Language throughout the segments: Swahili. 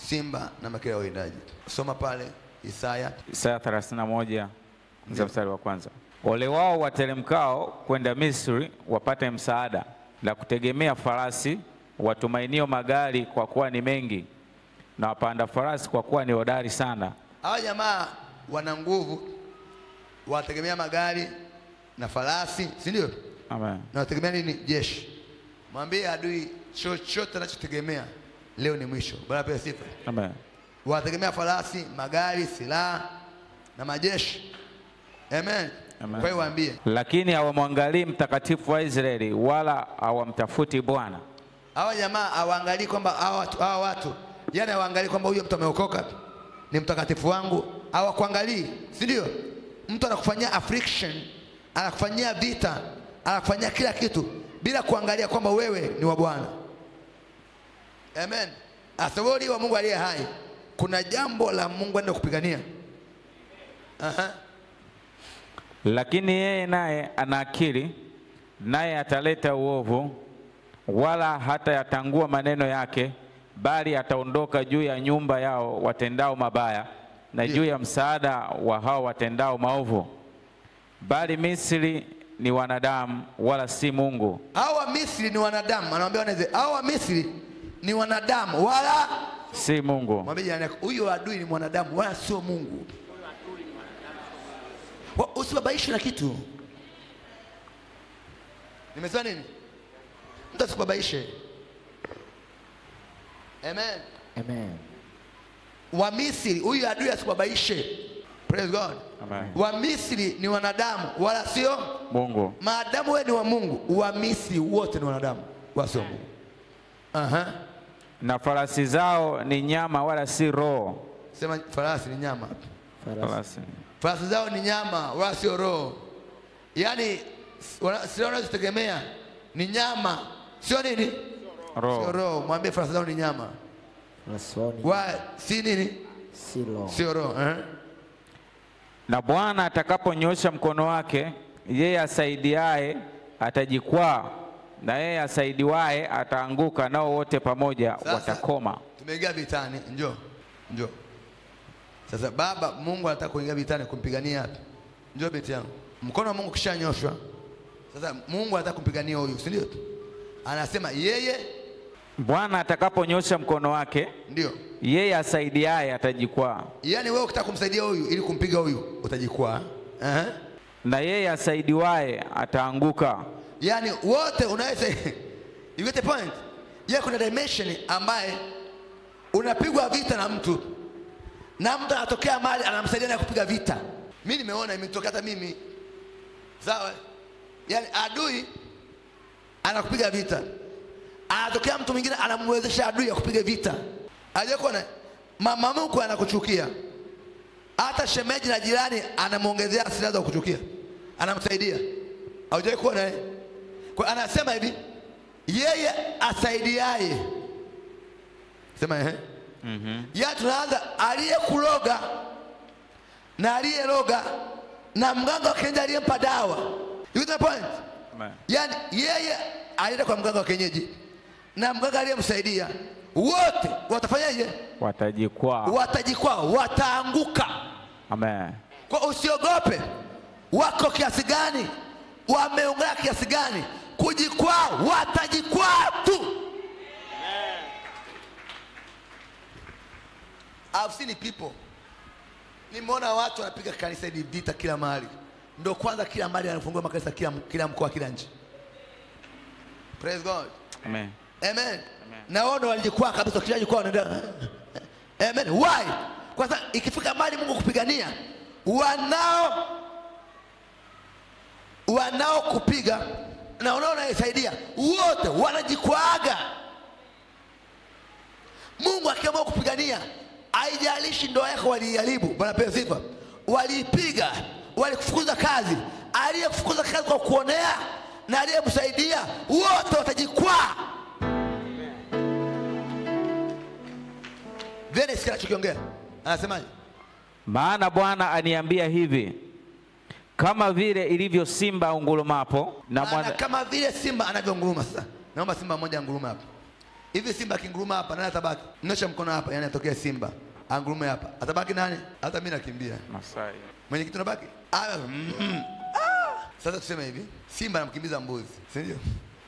simba na makila wawindaji. Soma pale Isaya 31 mstari wa kwanza. Ole wao wateremkao kwenda Misri wapate msaada, la kutegemea farasi, watumainio magari kwa kuwa ni mengi, na wapanda farasi kwa kuwa ni hodari sana. Hawa jamaa wana nguvu, wategemea magari na farasi, si ndio? Amen. Na wategemea nini? Jeshi. Mwambie adui chochote anachotegemea leo ni mwisho. Bwana pewe sifa. Amen. Wategemea farasi, magari, silaha na majeshi. Amen. Kwa hiyo waambie, lakini hawamwangalii mtakatifu wa Israeli wala hawamtafuti Bwana. Hawa jamaa hawaangalii kwamba hawa watu, yani hawaangalii kwamba huyo mtu ameokoka, ni mtakatifu wangu. Hawakuangalii, si ndio? Mtu anakufanyia affliction, anakufanyia vita, anakufanyia kila kitu bila kuangalia kwamba wewe ni wa Bwana. Amen. Asawori wa Mungu aliye hai, kuna jambo la Mungu anaenda kupigania. Lakini yeye naye ana akili, naye ataleta uovu, wala hata yatangua maneno yake, bali ataondoka juu ya nyumba yao watendao mabaya, na juu ya msaada wa hao watendao maovu. Bali Misri ni wanadamu wala si Mungu. Hawa Misri ni wanadamu. Anawaambia wanaweze, hawa Misri ni wanadamu wala si Mungu. Mwambie jirani yako, huyo adui ni mwanadamu wala sio Mungu. Usibabaishwe na kitu. Nimesema nini? Mtu asikubabaishe. Amen. Amen. Wa Misri, huyo adui asikubabaishe. Praise God. Amen. Wa Misri ni wanadamu wala sio Mungu. Maadamu wewe ni wa Mungu, wa Misri wote ni wanadamu wala sio Mungu. Na farasi zao ni nyama wala si roho. Sema farasi ni nyama. Farasi zao ni nyama wala sio roho. Yaani sio wanazitegemea ni nyama, sio nini? Roho. Sio roho. Mwambie farasi zao ni nyama. Si nini? Sio roho. Na Bwana atakaponyosha mkono wake, yeye asaidiaye atajikwaa, na yeye asaidiwaye ataanguka, nao wote pamoja watakoma. Tumeingia vitani, njoo. Sasa Baba Mungu anataka kuingia vitani kumpigania hapa. Njoo binti yangu. Mkono wa Mungu kishanyoshwa. Sasa Mungu anataka kumpigania huyu, si ndio? Anasema yeye Bwana atakaponyosha mkono wake, ndio yeye asaidiaye atajikwaa. Yaani wewe ukitaka kumsaidia huyu ili kumpiga huyu utajikwaa. Na yeye asaidiwaye ataanguka. Yaani wote unaweza you get the point? Kuna dimension ambaye unapigwa vita na mtu anatokea mahali anamsaidia na kupiga vita. Mimi nimeona imetokea hata mimi. Sawa? Yaani adui anakupiga vita, anatokea mtu mwingine anamwezesha adui ya kupiga vita. Hajakuona mama mkwe anakuchukia, hata shemeji na jirani anamuongezea silaha za kukuchukia, anamsaidia. Haujawahi kuona? Kwa anasema hivi, yeye asaidiaye. Sema ya tunaanza aliyekuloga na aliyeloga na mganga wa kienyeji aliyempa dawa. You get the point? Yaani yeye alienda kwa mganga wa kienyeji na mganga aliyemsaidia, wote watafanyaje? Watajikwaa, wataanguka. Amen. Kwa usiogope wako kiasi gani, wameungana kiasi gani, kujikwaa watajikwaa tu. I've seen people. Nimeona watu wanapiga kanisa hili vita kila mahali. Ndio kwanza kila mahali anafungua makanisa kila mkoa kila nchi. Praise God. Amen. Amen. Na wao walijikwaa kabisa, kishajikwaa wanaenda. Amen. Why? Kwa sababu ikifika mahali Mungu kupigania, wanao kupiga na unaoisaidia wote wanajikwaaga. Mungu akiamua kupigania, haijalishi ndoa yako waliharibu, Bwana pewe sifa, walipiga, walikufukuza kazi, aliyekufukuza kazi kwa kuonea na aliyemsaidia wote watajikwaa. Vile sikia anachokiongea. Anasemaje? Maana Bwana aniambia hivi, kama vile ilivyo simba ungurumapo na kama vile simba anavyonguruma. Sasa naomba simba mmoja anguruma hapo. Hivi simba kinguruma hapa, nani atabaki? Nyosha mkono hapa, yani atokea simba angurume hapa, atabaki nani? Hata mimi nakimbia. Masai. Mwenye kitu nabaki? Sasa tuseme hivi, simba anamkimbiza mbuzi, si ndio?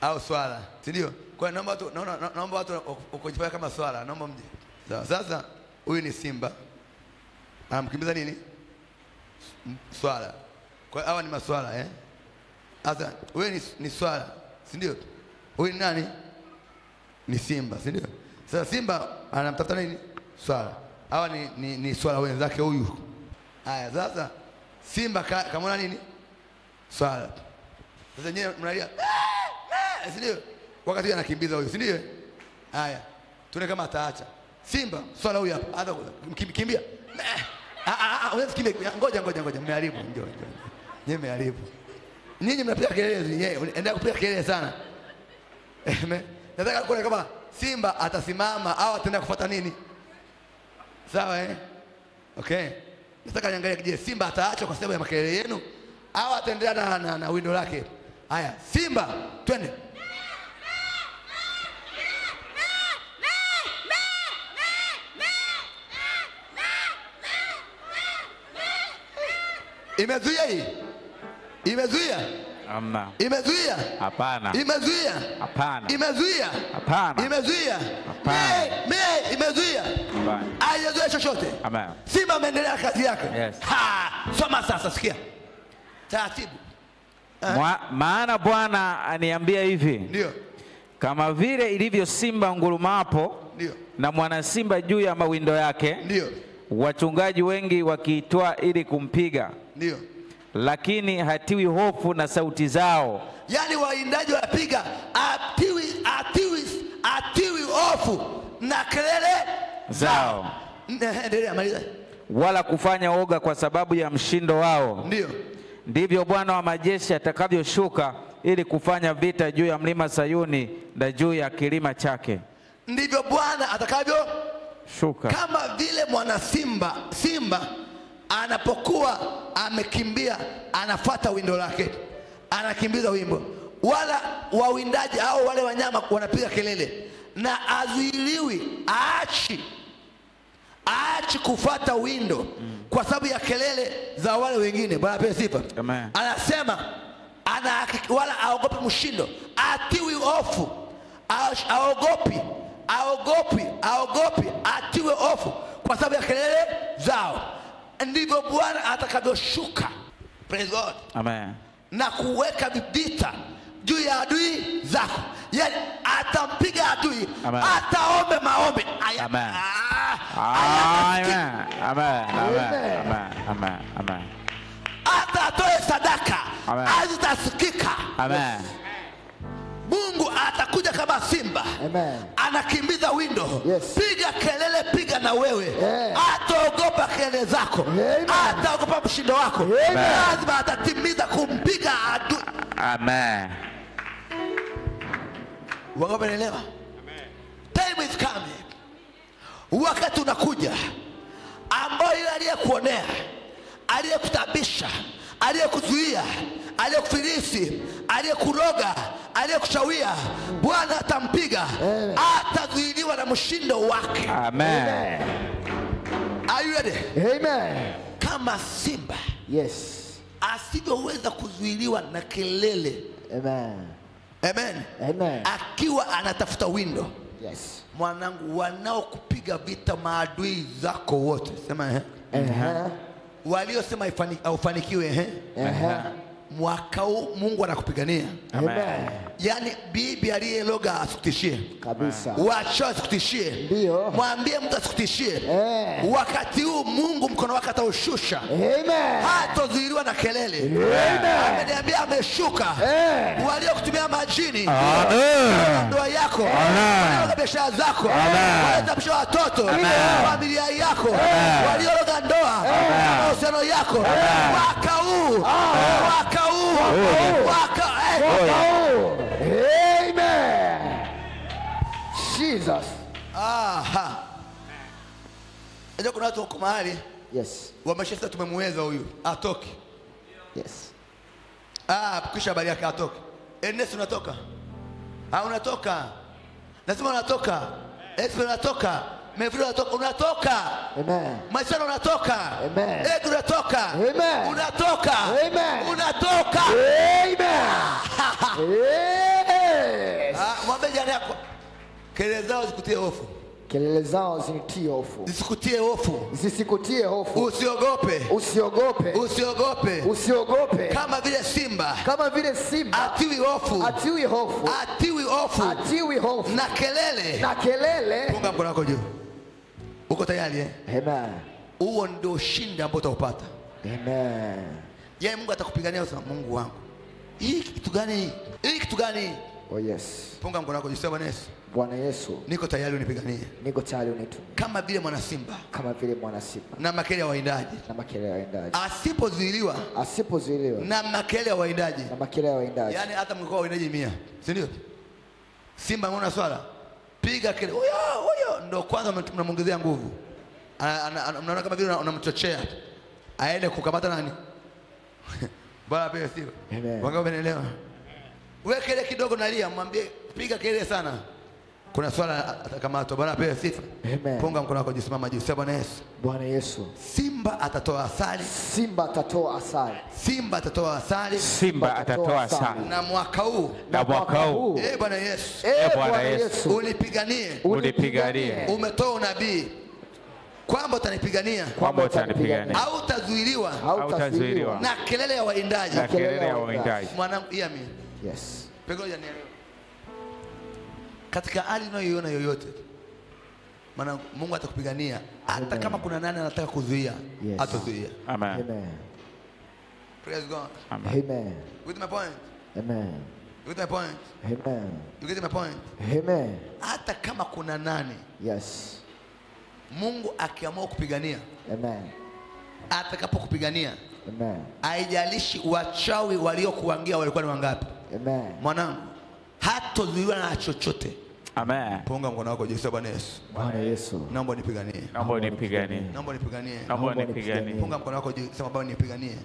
Au swala, si ndio? Kwa naomba watu ukojifanya kama swala, naomba mje. Sawa, sasa huyu ni simba. Anamkimbiza nini? Swala. Kwa hawa ni maswala Sasa wewe ni swala, si ndio? Huyu ni nani? Ni simba, si ndio? Sasa simba anamtafuta nini? Swala. Hawa ni swala wenzake huyu. Haya, sasa simba kamona nini? Swala. Sasa nyewe mnalia, si ndio? Wakati anakimbiza huyu, si ndio? Haya, tuone kama ataacha. Simba, swala huyu hapa, hata kimbia. Unakimbia. Ngoja, mmeharibu. Njoo. Nyewe mmeharibu. Ninyi mnapiga kelele, yeye endelea kupiga kelele sana. Nataka kuona kama simba atasimama au ataenda kufuata nini? Sawa Okay. Nataka niangalie je, simba ataacha kwa sababu ya makelele yenu au ataendelea na windo lake? Haya, simba, twende. Imezuia hii? Imezuia? Amna. Imezuia? Hapana. Imezuia? Hapana. Imezuia? Hapana. Imezuia? Hapana. Imezuia? Hapana. Haijazuia chochote. Amen. Simba ameendelea kazi yake. Yes. Soma sasa, sikia. Taratibu. Maana Bwana aniambia hivi. Ndio. Kama vile ilivyo simba ngurumapo, ndio, na mwana simba juu ya mawindo yake, ndio, wachungaji wengi wakiitwa ili kumpiga, ndio, lakini hatiwi hofu na sauti zao. Yani waindaji wanapiga, hatiwi hofu na kelele zao. Endelea, maliza. Wala kufanya oga kwa sababu ya mshindo wao. Ndio. Ndivyo Bwana wa majeshi atakavyoshuka ili kufanya vita juu ya mlima Sayuni na juu ya kilima chake. Ndivyo Bwana atakavyo shuka. Kama vile mwana simba anapokuwa amekimbia, anafuata windo lake, anakimbiza wimbo, wala wawindaji au wale wanyama wanapiga kelele, na azuiliwi, aachi kufuata windo kwa sababu ya kelele za wale wengine. Bwana apewe sifa. Amen. Anasema wala aogopi mshindo, atiwi hofu, aogopi, atiwe hofu kwa sababu ya kelele zao. Ndivyo Bwana atakavyoshuka, praise God, amen, na kuweka vita juu ya adui zako. Yani atampiga adui, ataombe maombi. Amen. Amen. Atatoe sadaka, hazitasikika. Amen. Mungu atakuja kama simba. Amen. Anakimbiza windo. Yes. Piga kelele, piga na wewe. Ataogopa kelele zako. Ataogopa mshindo wako. Lazima atatimiza kumpiga adui. Amen. Wanaelewa? Amen. Time is coming. Wakati unakuja ambao yule aliyekuonea, aliyekutabisha, aliyekuzuia, aliyekufilisi, aliyekuroga, aliyekushawia, Bwana atampiga, atazuiliwa na mshindo wake. Amen. Are you ready? Amen. Kama simba, yes, asivyoweza kuzuiliwa na kelele. Amen. Amen. Amen. Akiwa anatafuta windo. Yes. Mwanangu, wanaokupiga vita maadui zako wote, sema waliosema aufanikiwe mwaka huu Mungu anakupigania. Amen. Yani bibi aliyeloga asikutishie kabisa, wacho asikutishie, ndio, mwambie mtu asikutishie. Wakati huu Mungu mkono wake ataushusha. Amen. Hatazuiliwa na kelele. Amen. Ameniambia ameshuka. Waliokutumia majini ndoa yako, walioga biashara zako, waliotabisha watoto, familia yako, waliologa ndoa, mahusiano yako, mwaka huu, Amen. Jesus. Ndio kuna watu wako mahali, yes, wameshasema tumemweza huyu atoke. yes, kisha habari yake atoke. Ernest, unatoka? Unatoka. Nasema unatoka. Espo unatoka. Mevilo unatoka. Unatoka. Amen. Maisha unatoka. Amen. Ego unatoka. Amen. Unatoka. Amen. Unatoka. Amen. Yes. Mwambie jirani yako. Kelele zao zikutie hofu. Kelele zao zinitie hofu. Zisikutie hofu. Zisikutie hofu. Usiogope. Usiogope. Usiogope. Usiogope. Kama vile simba. Kama vile simba. Atiwi hofu. Atiwi hofu. Atiwi hofu. Atiwi hofu. Na kelele. Na kelele. Punga mkono wako juu. Uko tayari eh? Amen. Huo ndio ushindi ambao utaupata. Amen. Yeye Mungu atakupigania usema Mungu wangu. Hii kitu gani? Hii kitu gani? Oh yes. Punga mkono wako juu sema Bwana Yesu. Bwana Yesu. Niko tayari unipiganie. Niko tayari unitumie. Kama vile mwana simba. Kama vile mwana simba. Na makelele ya waindaji. Na makelele ya waindaji. Asipozuiliwa. Asipozuiliwa. Na makelele ya waindaji. Na makelele ya waindaji. Yaani hata mngekuwa waindaji 100. Si ndio? Simba anaona swala. Piga kelele. Huyo ndio kwanza mnamuongezea nguvu. Mnaona kama vile unamchochea. Aende kukamata nani? Bwana pia sio. Wangapi wanaelewa? Wewe kelele kidogo nalia, mwambie piga kelele sana. Kuna swala atakamatwa. Bwana pia sifa. Amen. Punga mkono wako jisimama juu. Sema Bwana Yesu. Bwana Yesu. Simba atatoa asali. Simba atatoa asali. Simba atatoa asali. Simba atatoa asali. Na mwaka huu. Na mwaka huu. Bwana Yesu. Bwana Yesu. Unipiganie. Unipiganie. Umetoa unabii. Kwamba utanipigania. Kwamba utanipigania. Au utazuiliwa. Hautazuiliwa. Na kelele ya waindaji. Na kelele ya waindaji. Mwanangu yami. Yes. Pegoja nielewe. Katika hali unayoiona yoyote. Maana Mungu atakupigania. Hata kama kuna nani anataka kuzuia, atazuia. Amen. Amen. Praise God. Amen. Amen. With my point. Amen. With my point. Amen. You get my point? Amen. Hata kama kuna nani. Yes. Mungu akiamua kupigania. Amen. Atakapokupigania. Amen. Haijalishi wachawi waliokuangia walikuwa ni wangapi. Amen. Mwanangu, hatozuiwa na chochote. Amen. Punga mkono wako juu, Bwana Yesu. Bwana Yesu. Naomba unipiganie. Naomba unipiganie. Naomba unipiganie. Naomba unipiganie. Punga mkono wako juu, sema Bwana nipiganie.